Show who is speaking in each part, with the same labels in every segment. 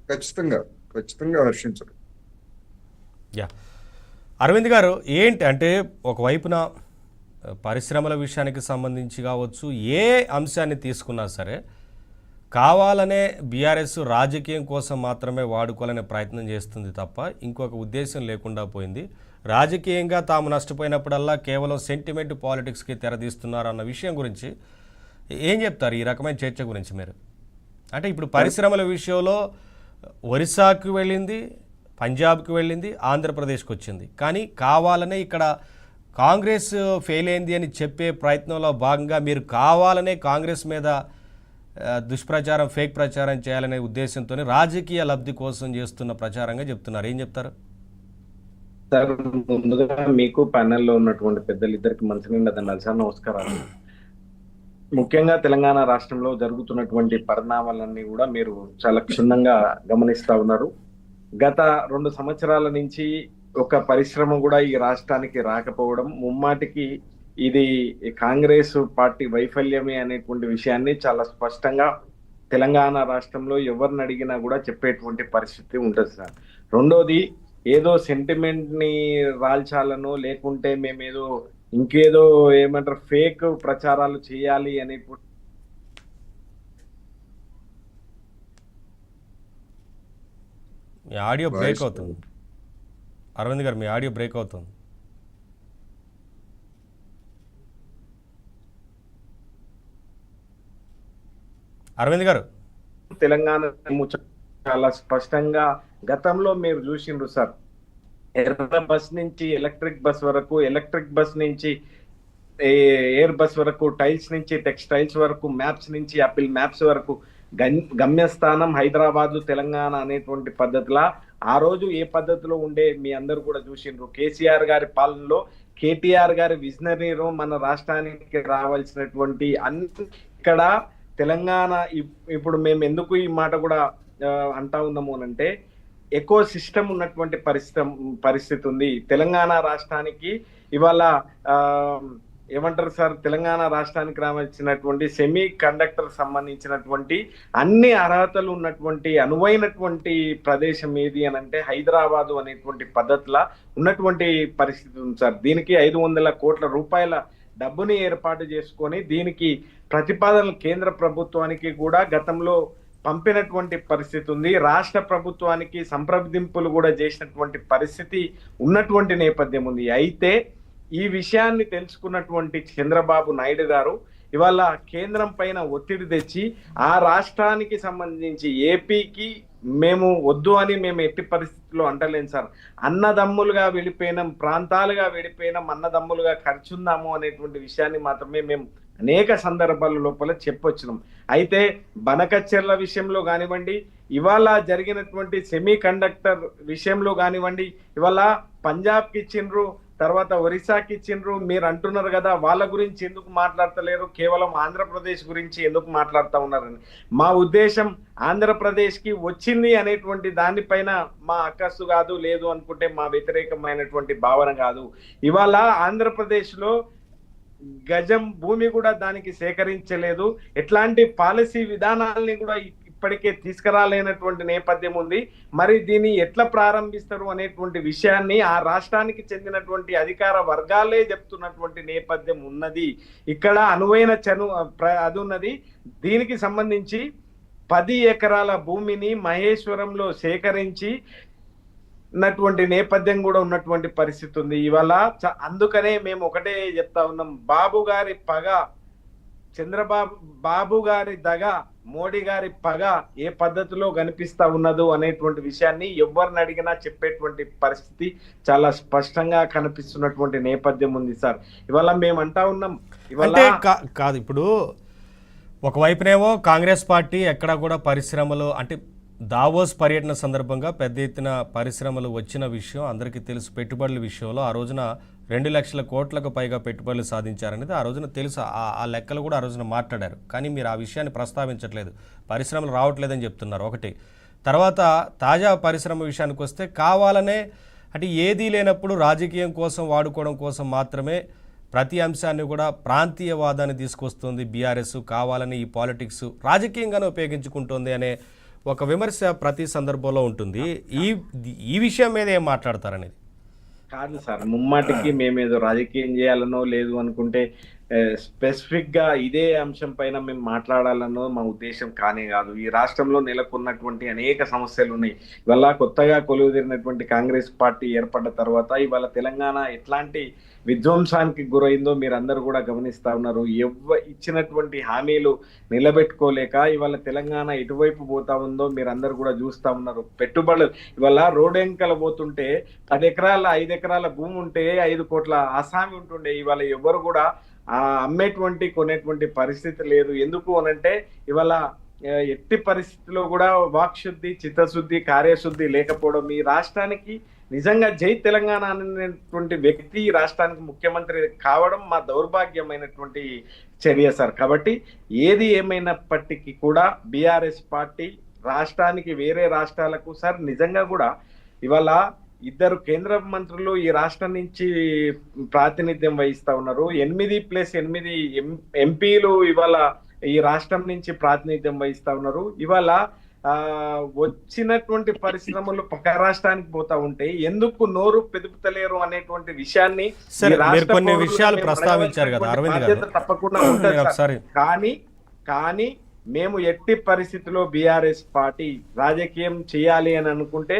Speaker 1: ఖచ్చితంగా ఖచ్చితంగా హర్షించరు.
Speaker 2: యా, అరవింద్ గారు, ఏంటి అంటే ఒకవైపున పరిశ్రమల విషయానికి సంబంధించి కావచ్చు, ఏ అంశాన్ని తీసుకున్నా సరే కావాలనే బీఆర్ఎస్ రాజకీయం కోసం మాత్రమే వాడుకోవాలనే ప్రయత్నం చేస్తుంది తప్ప ఇంకొక ఉద్దేశం లేకుండా పోయింది. రాజకీయంగా తాము నష్టపోయినప్పుడల్లా కేవలం సెంటిమెంట్ పాలిటిక్స్కి తెరదీస్తున్నారు అన్న విషయం గురించి ఏం చెప్తారు? ఈ రకమైన చర్చ గురించి మీరు అంటే ఇప్పుడు పరిశ్రమల విషయంలో ఒరిస్సాకు వెళ్ళింది, పంజాబ్కి వెళ్ళింది, ఆంధ్రప్రదేశ్కి వచ్చింది, కానీ కావాలనే ఇక్కడ కాంగ్రెస్ ఫెయిల్ అయింది అని చెప్పే ప్రయత్నంలో భాగంగా మీరు కావాలనే కాంగ్రెస్ మీద దుష్ప్రచారం, ఫేక్ ప్రచారం చేయాలనే ఉద్దేశంతో రాజకీయ లబ్ధి కోసం చేస్తున్న ప్రచారంగా చెప్తున్నారు. ఏం చెప్తారు
Speaker 3: సార్? ముందుగా మీకు ప్యానెల్లో ఉన్నటువంటి పెద్దలు ఇద్దరికి మంచి నిండా దండాలి సార్, నమస్కారాలు. ముఖ్యంగా తెలంగాణ రాష్ట్రంలో జరుగుతున్నటువంటి పరిణామాలన్నీ కూడా మీరు చాలా క్షుణ్ణంగా గమనిస్తా ఉన్నారు. గత 2 సంవత్సరాల నుంచి ఒక పరిశ్రమ కూడా ఈ రాష్ట్రానికి రాకపోవడం ముమ్మాటికి ఇది కాంగ్రెస్ పార్టీ వైఫల్యమే అనేటువంటి విషయాన్ని చాలా స్పష్టంగా తెలంగాణ రాష్ట్రంలో ఎవరిని అడిగినా కూడా చెప్పేటువంటి పరిస్థితి ఉంటుంది సార్. రెండోది, ఏదో సెంటిమెంట్ ని రాల్చాలనో లేకుంటే మేమేదో ఇంకేదో ఏమంటారు ఫేక్ ప్రచారాలు చేయాలి అనే
Speaker 2: మీ ఆడియో బ్రేక్ అవుతుంది అరవింద్ గారు, మీ ఆడియో బ్రేక్ అవుతుంది. అరవింద్ గారు,
Speaker 3: తెలంగాణ చాలా స్పష్టంగా గతంలో మీరు చూసిండ్రు సార్. ఎర్ర బస్ నుంచి ఎలక్ట్రిక్ బస్ వరకు, ఎలక్ట్రిక్ బస్ నుంచి ఎయిర్ బస్ వరకు, టైల్స్ నుంచి టెక్స్టైల్స్ వరకు, మ్యాప్స్ నుంచి యాపిల్ మ్యాప్స్ వరకు గమ్యస్థానం హైదరాబాద్ తెలంగాణ అనేటువంటి పద్ధతిలా ఆ రోజు ఏ పద్ధతిలో ఉండే మీ అందరూ కూడా చూసిండ్రు. కేసీఆర్ గారి పాలనలో కేటీఆర్ గారి విజనరీలో మన రాష్ట్రానికి రావాల్సినటువంటి అన్ని ఇక్కడ తెలంగాణ ఇప్పుడు మేము ఎందుకు ఈ మాట కూడా అంటా ఉన్నాము అంటే ఎకో సిస్టమ్ ఉన్నటువంటి పరిస్థితి ఉంది తెలంగాణ రాష్ట్రానికి. ఇవాళ ఏమంటారు సార్, తెలంగాణ రాష్ట్రానికి రావాల్సినటువంటి సెమీ కండక్టర్ సంబంధించినటువంటి అన్ని అర్హతలు ఉన్నటువంటి అనువైనటువంటి ప్రదేశం ఏది అని అంటే హైదరాబాదు అనేటువంటి పద్ధతిలో ఉన్నటువంటి పరిస్థితి ఉంది సార్. దీనికి 500 కోట్ల రూపాయల డబ్బుని ఏర్పాటు చేసుకొని దీనికి ప్రతిపాదనలు కేంద్ర ప్రభుత్వానికి కూడా గతంలో పంపినటువంటి పరిస్థితి ఉంది. రాష్ట్ర ప్రభుత్వానికి సంప్రదింపులు కూడా చేసినటువంటి పరిస్థితి ఉన్నటువంటి నేపథ్యం ఉంది. అయితే ఈ విషయాన్ని తెలుసుకున్నటువంటి చంద్రబాబు నాయుడు గారు ఇవాళ కేంద్రం పైన ఒత్తిడి తెచ్చి ఆ రాష్ట్రానికి సంబంధించి ఏపీకి మేము వద్దు అని మేము ఎట్టి పరిస్థితుల్లో అంటలేం సార్. అన్నదమ్ములుగా విడిపోయినాం, ప్రాంతాలుగా విడిపోయినాం, అన్నదమ్ములుగా ఖర్చుందాము అనేటువంటి విషయాన్ని మాత్రమే మేము అనేక సందర్భాల లోపల చెప్పొచ్చినాం. అయితే బనకచెర్ల విషయంలో కానివ్వండి, ఇవాళ జరిగినటువంటి సెమీ కండక్టర్ విషయంలో కానివ్వండి, ఇవాళ పంజాబ్కి ఇచ్చిండ్రు, తర్వాత ఒరిస్సాకి ఇచ్చిండ్రు. మీరు అంటున్నారు కదా వాళ్ళ గురించి ఎందుకు మాట్లాడతలేరు, కేవలం ఆంధ్రప్రదేశ్ గురించి ఎందుకు మాట్లాడుతూ ఉన్నారని. మా ఉద్దేశం ఆంధ్రప్రదేశ్కి వచ్చింది అనేటువంటి దానిపైన మా అక్కస్సు కాదు, లేదు అనుకుంటే మా వ్యతిరేకమైనటువంటి భావన కాదు. ఇవాళ ఆంధ్రప్రదేశ్లో గజం భూమి కూడా దానికి సేకరించలేదు. ఎట్లాంటి పాలసీ విధానాలని కూడా ఇప్పటికే తీసుకురాలేనటువంటి నేపథ్యం ఉంది. మరి దీన్ని ఎట్లా ప్రారంభిస్తారు అనేటువంటి విషయాన్ని ఆ రాష్ట్రానికి చెందినటువంటి అధికార వర్గాలే చెప్తున్నటువంటి నేపథ్యం ఉన్నది. ఇక్కడ అనువైన అది ఉన్నది. దీనికి సంబంధించి 10 ఎకరాల భూమిని మహేశ్వరంలో సేకరించి ఉన్నటువంటి నేపథ్యం కూడా ఉన్నటువంటి పరిస్థితి ఉంది ఇవాళ. అందుకనే మేము ఒకటే చెప్తా ఉన్నాం, బాబు గారి పగ, బాబు గారి దగ, మోడీ గారి పగ ఏ పద్ధతిలో కనిపిస్తా ఉన్నదో అనేటువంటి విషయాన్ని ఎవరిని అడిగినా చెప్పేటువంటి పరిస్థితి చాలా స్పష్టంగా కనిపిస్తున్నటువంటి నేపథ్యం ఉంది సార్. ఇవాళ మేము అంటా ఉన్నాం ఇవాళ
Speaker 2: కాదు, ఇప్పుడు ఒకవైపునేమో కాంగ్రెస్ పార్టీ ఎక్కడా కూడా పరిశ్రమలు అంటే దావోస్ పర్యటన సందర్భంగా పెద్ద ఎత్తున పరిశ్రమలు వచ్చిన విషయం అందరికీ తెలుసు. పెట్టుబడుల విషయంలో ఆ రోజున 2 లక్షల కోట్లకు పైగా పెట్టుబడులు సాధించారనేది ఆ రోజున తెలుసు. ఆ లెక్కలు కూడా ఆ రోజున మాట్లాడారు. కానీ మీరు ఆ విషయాన్ని ప్రస్తావించట్లేదు, పరిశ్రమలు రావట్లేదని చెప్తున్నారు ఒకటి. తర్వాత తాజా పరిశ్రమ విషయానికి వస్తే కావాలనే అంటే ఏదీ లేనప్పుడు రాజకీయం కోసం వాడుకోవడం కోసం మాత్రమే ప్రతి అంశాన్ని కూడా ప్రాంతీయవాదాన్ని తీసుకొస్తుంది బీఆర్ఎస్. కావాలని ఈ పాలిటిక్స్ రాజకీయంగానే ఉపయోగించుకుంటుంది అనే ఒక విమర్శ ప్రతి సందర్భంలో ఉంటుంది. ఈ ఈ విషయం మీద ఏం మాట్లాడతారనేది.
Speaker 3: కాదు సార్, ముమ్మాటికి మేమేదో రాజకీయం చేయాలనో లేదు అనుకుంటే స్పెసిఫిక్ గా ఇదే అంశం పైన మేము మాట్లాడాలనో మా ఉద్దేశం కానే కాదు. ఈ రాష్ట్రంలో నెలకొన్నటువంటి అనేక సమస్యలు ఉన్నాయి. ఇవాళ కొత్తగా కొలువుదీరినటువంటి కాంగ్రెస్ పార్టీ ఏర్పడ్డ తర్వాత ఇవాళ తెలంగాణ ఎట్లాంటి విధ్వంసానికి గురైందో మీరు అందరూ కూడా గమనిస్తా ఉన్నారు. ఇచ్చినటువంటి హామీలు నిలబెట్టుకోలేక ఇవాళ తెలంగాణ ఎటువైపు పోతా ఉందో మీరు అందరు కూడా చూస్తా ఉన్నారు. పెట్టుబడులు ఇవాళ రోడెంకలు పోతుంటే 10 ఎకరాల 5 ఎకరాల భూమి ఉంటే 5 కోట్ల ఆసామి ఉంటుండే. ఇవాళ ఎవరు కూడా అమ్మేటువంటి కొనేటువంటి పరిస్థితి లేదు. ఎందుకు అనంటే ఇవాళ ఎట్టి పరిస్థితిలో కూడా వాక్శుద్ధి, చిత్తశుద్ధి, కార్యశుద్ధి లేకపోవడం. ఈ రాష్ట్రానికి నిజంగా జై తెలంగాణ అనేటువంటి వ్యక్తి ఈ రాష్ట్రానికి ముఖ్యమంత్రి కావడం మా దౌర్భాగ్యమైనటువంటి చర్య సార్. కాబట్టి ఏది ఏమైనప్పటికీ కూడా బీఆర్ఎస్ పార్టీ రాష్ట్రానికి వేరే రాష్ట్రాలకు సార్ నిజంగా కూడా ఇవాళ 2 కేంద్ర మంత్రులు ఈ రాష్ట్రం నుంచి ప్రాతినిధ్యం వహిస్తా ఉన్నారు. 8+8 ఎంపీలు ఇవాళ ఈ రాష్ట్రం నుంచి ప్రాతినిధ్యం వహిస్తా ఉన్నారు. ఇవాళ వచ్చినటువంటి పరిశ్రమలు పక్క రాష్ట్రానికి పోతా ఉంటే ఎందుకు నోరు పెదుపుతలేరు అనేటువంటి విషయాన్ని
Speaker 2: కొన్ని విషయాలు ప్రస్తావించారు కదా అరవింద్ గారు,
Speaker 3: తప్పకుండా ఉంటుంది. కానీ మేము ఎట్టి పరిస్థితిలో బీఆర్ఎస్ పార్టీ రాజకీయం చేయాలి అని అనుకుంటే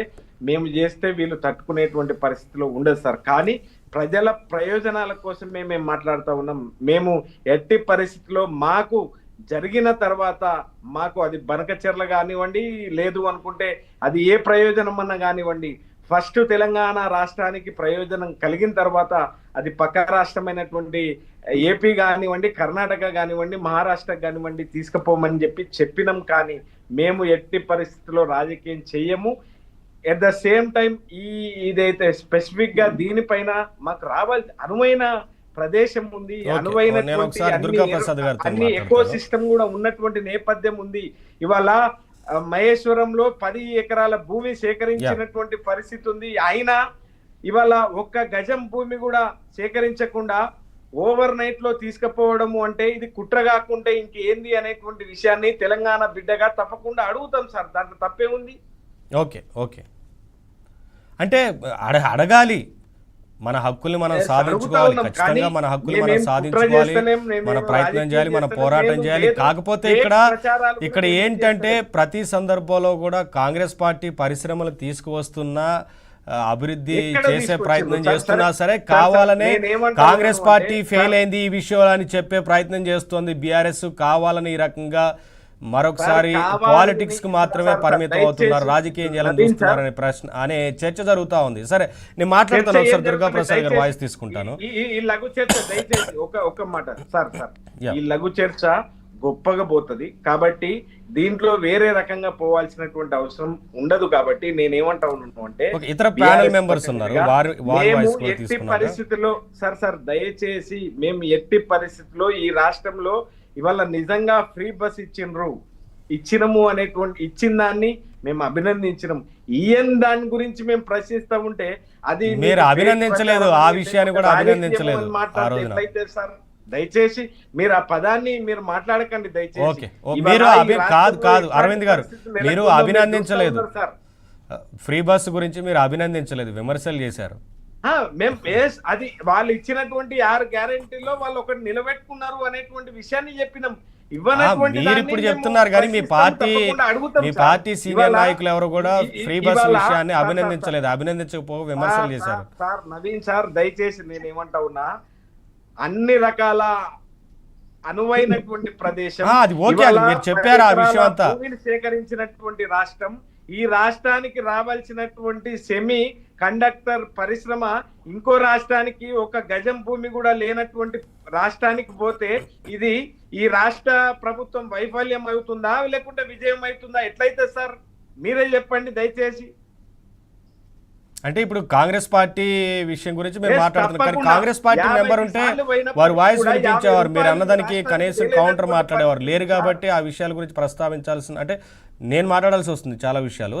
Speaker 3: మేము చేస్తే వీళ్ళు తట్టుకునేటువంటి పరిస్థితిలో ఉండదు సార్. కానీ ప్రజల ప్రయోజనాల కోసం మేము మాట్లాడుతూ ఉన్నాం. మేము ఎట్టి పరిస్థితిలో మాకు జరిగిన తర్వాత మాకు అది బనకచెర్ల కానివ్వండి, లేదు అనుకుంటే అది ఏ ప్రయోజనం అన్నా కానివ్వండి, ఫస్ట్ తెలంగాణ రాష్ట్రానికి ప్రయోజనం కలిగిన తర్వాత అది పక్క రాష్ట్రమైనటువంటి ఏపీ కానివ్వండి, కర్ణాటక కానివ్వండి, మహారాష్ట్ర కానివ్వండి తీసుకుపోమని చెప్పినాం. కానీ మేము ఎట్టి పరిస్థితుల్లో రాజకీయం చెయ్యము. ఎట్ ద సేమ్ టైం ఇదైతే స్పెసిఫిక్ గా దీనిపైన మాకు రావాల్సి అనువైన ప్రదేశం ఉంది, అనువైనటువంటి అన్ని ఎకో సిస్టమ్ కూడా ఉన్నటువంటి నేపథ్యం ఉంది. ఇవాళ మహేశ్వరంలో 10 ఎకరాల భూమి సేకరించినటువంటి పరిస్థితి ఉంది. అయినా ఇవాళ 1 గజం భూమి కూడా సేకరించకుండా ఓవర్ నైట్ లో తీసుకుపోవడము అంటే ఇది కుట్ర కాకుంటే ఇంకేంది అనేటువంటి విషయాన్ని తెలంగాణ బిడ్డగా తప్పకుండా అడుగుతాం సార్. దాంట్లో తప్పే ఉంది.
Speaker 2: ఓకే అంటే అడగాలి, మన హక్కుల్ని మనం సాధించుకోవాలి, ఖచ్చితంగా మన హక్కులు మనం సాధించుకోవాలి, మన ప్రయత్నం చేయాలి, మన పోరాటం చేయాలి. కాకపోతే ఇక్కడ ఏంటంటే ప్రతి సందర్భంలో కూడా కాంగ్రెస్ పార్టీ పరిశ్రమలు తీసుకువస్తున్న అభివృద్ధి చేసే ప్రయత్నం చేస్తున్నా సరే కావాలనే కాంగ్రెస్ పార్టీ ఫెయిల్ అయింది ఈ విషయంలో అని చెప్పే ప్రయత్నం చేస్తోంది బీఆర్ఎస్. కావాలని ఈ రకంగా మరొకసారి పాలిటిక్స్ కు మాత్రమే పరిమితం అవుతున్నారు, రాజకీయం చేయాలని చూస్తున్నారు అనే ప్రశ్న అనే చర్చ జరుగుతా ఉంది. సరే నేను మాట్లాడతాను, ఒకసారి దుర్గా ప్రసాద్ గారు వాయిస్ తీసుకుంటాను.
Speaker 3: ఈ లఘు చర్చ దయచేసి ఒక మాట సార్, ఈ లఘు చర్చ గొప్పగా పోతుంది కాబట్టి దీంట్లో వేరే రకంగా పోవాల్సినటువంటి అవసరం ఉండదు. కాబట్టి నేనేమంటా ఉన్నాను అంటే
Speaker 2: ఇతర ప్యానెల్ మెంబర్స్ ఉన్నారు,
Speaker 3: ఎట్టి పరిస్థితుల్లో సార్ దయచేసి మేము ఎట్టి పరిస్థితుల్లో ఈ రాష్ట్రంలో ఇవాళ నిజంగా ఫ్రీ బస్ ఇచ్చినము అనేటువంటి ఇచ్చిన దాన్ని మేము అభినందించినాం. దాని గురించి మేము ప్రశ్నిస్తా ఉంటే అది
Speaker 2: మీరు అభినందించలేదు, ఆ విషయాన్ని కూడా అభినందించలేదు.
Speaker 3: మాట్లాడితే సార్ దయచేసి మీరు ఆ పదాన్ని మీరు మాట్లాడకండి దయచేసి.
Speaker 2: కాదు అరవింద్ గారు, మీరు అభినందించలేదు, ఫ్రీ బస్ గురించి మీరు అభినందించలేదు, విమర్శలు చేశారు.
Speaker 3: మేము అది వాళ్ళు ఇచ్చినటువంటి 6 గ్యారెంటీలో వాళ్ళు ఒకటి నిలబెట్టుకున్నారు అనేటువంటి విషయాన్ని చెప్పినాం.
Speaker 2: మీరు ఇప్పుడు చెప్తున్నారు కానీ మీ పార్టీ సీనియర్ నాయకులు ఎవరు కూడా ఫ్రీ బస్ విషయాన్ని అభినందించలేదు, అభినందించకపో విమర్శలు చేశారు.
Speaker 3: సార్ నవీన్ సార్ దయచేసి నేను ఏమంటా ఉన్నా, అన్ని రకాల అనువైనటువంటి ప్రదేశం సేకరించినటువంటి రాష్ట్రం, ఈ రాష్ట్రానికి రావాల్సినటువంటి సెమీ కండక్టర్ పరిశ్రమ ఇంకో రాష్ట్రానికి 1 గజం భూమి కూడా లేనటువంటి రాష్ట్రానికి పోతే ఇది ఈ రాష్ట్ర ప్రభుత్వం వైఫల్యం అవుతుందా లేకుంటే విజయం అవుతుందా? ఎట్లయితే సార్ మీరే చెప్పండి దయచేసి.
Speaker 2: అంటే ఇప్పుడు కాంగ్రెస్ పార్టీ విషయం గురించి మేము మాట్లాడుతున్నాం, కానీ కాంగ్రెస్ పార్టీ మెంబర్ ఉంటే వారు వాయిస్ వినిపించేవారు, మీరు అన్నదానికి కనీసం కౌంటర్ మాట్లాడేవారు లేరు. కాబట్టి ఆ విషయాల గురించి ప్రస్తావించాల్సిన, అంటే నేను మాట్లాడాల్సి వస్తుంది చాలా విషయాలు.